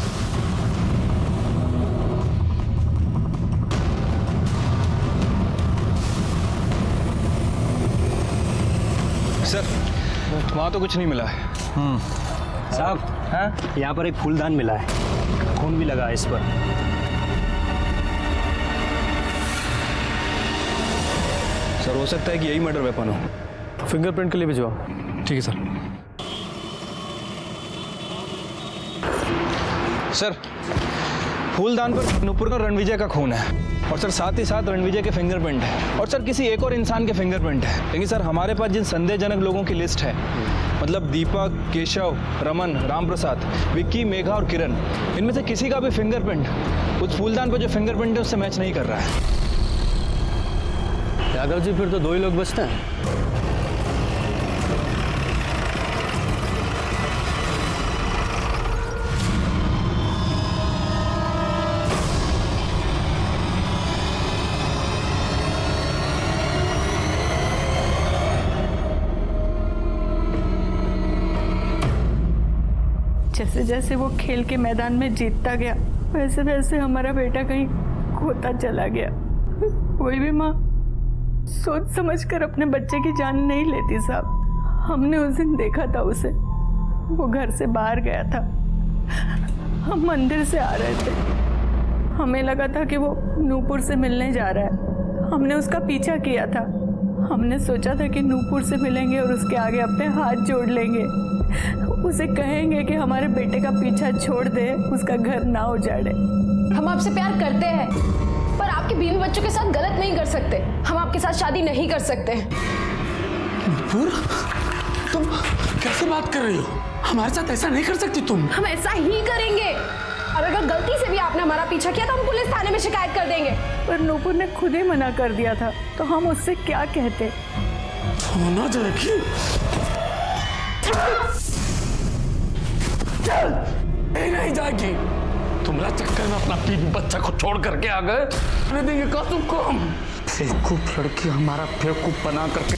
सर, वहाँ तो कुछ नहीं मिला है। साहब, हाँ, यहाँ पर एक फूलदान मिला है, खून भी लगा है इस पर। सर, हो सकता है कि यही मर्डर वेपन हो। फिंगरप्रिंट के लिए भिजवाओ। ठीक है सर। सर, फूलदान पर नूपुर का रणविजय का खून है, और सर साथ ही साथ रणविजय के फिंगरप्रिंट है, और सर किसी एक और इंसान के फिंगरप्रिंट है। लेकिन सर, हमारे पास जिन संदेहजनक लोगों की लिस्ट है, मतलब दीपक, केशव, रमन, राम प्रसाद, विक्की, मेघा और किरण, इनमें से किसी का भी फिंगरप्रिंट उस फूलदान पर जो फिंगरप्रिंट है उससे मैच नहीं कर रहा है। यादव जी, फिर तो दो ही लोग बचते हैं। जैसे जैसे वो खेल के मैदान में जीतता गया, वैसे वैसे हमारा बेटा कहीं खोता चला गया। कोई भी माँ सोच समझकर अपने बच्चे की जान नहीं लेती साहब। हमने उस दिन देखा था उसे, वो घर से बाहर गया था। हम मंदिर से आ रहे थे, हमें लगा था कि वो नूपुर से मिलने जा रहा है। हमने उसका पीछा किया था। हमने सोचा था कि नूपुर से मिलेंगे और उसके आगे अपने हाथ जोड़ लेंगे, उसे कहेंगे कि हमारे बेटे का पीछा छोड़ दे, उसका घर ना उजाड़े। हम आपसे प्यार करते हैं, पर आपके बीवी बच्चों के साथ गलत नहीं कर सकते। हम आपके साथ शादी नहीं कर सकते। नूपुर, तुम कैसे बात कर रही हो? हमारे साथ ऐसा नहीं कर सकती तुम। हम ऐसा ही करेंगे, और अगर गलती से भी आपने हमारा पीछा किया तो हम पुलिस थाने में शिकायत कर देंगे। पर नूपुर ने खुद ही मना कर दिया था, तो हम उससे क्या कहते? होना जाएगी। चल, नहीं जाएगी। तुम्हारा चक्कर में अपना बीवी बच्चा को छोड़ करके आ गए, नहीं देंगे का तुमको हम। बेवकूफ लड़की हमारा बेवकूफ बना करके।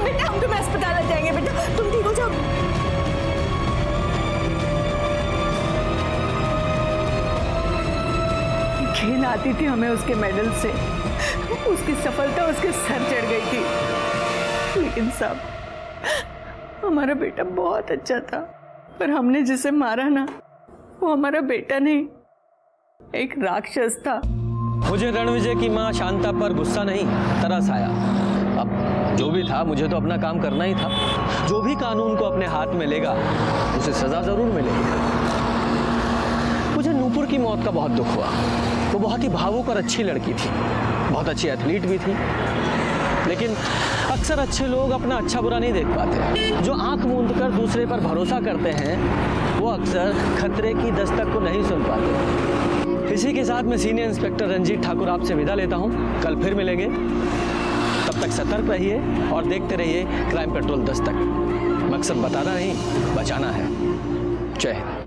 बेटा, हम तुम्हें अस्पताल ले जाएंगे। बेटा, तुम ठीक हो जाओ। घिन आती थी हमें उसके मेडल से, उसकी सफलता उसके सर चढ़ गई थी। लेकिन साहब, हमारा बेटा बहुत अच्छा था, पर हमने जिसे मारा ना, वो हमारा बेटा नहीं, एक राक्षस था। मुझे रणविजय की मां शांता पर गुस्सा नहीं, तरस आया। अब जो भी था, मुझे तो अपना काम करना ही था। जो भी कानून को अपने हाथ में लेगा, उसे सजा जरूर मिलेगी। मुझे नूपुर की मौत का बहुत दुख हुआ। वो बहुत ही भावुक और अच्छी लड़की थी, बहुत अच्छी एथलीट भी थी। लेकिन अक्सर अच्छे लोग अपना अच्छा बुरा नहीं देख पाते। जो आंख मूंद कर दूसरे पर भरोसा करते हैं, वो अक्सर खतरे की दस्तक को नहीं सुन पाते। इसी के साथ मैं सीनियर इंस्पेक्टर रंजीत ठाकुर आपसे विदा लेता हूं। कल फिर मिलेंगे, तब तक सतर्क रहिए और देखते रहिए क्राइम पेट्रोल दस्तक। मकसद बताना नहीं, बचाना है। जय हिंद।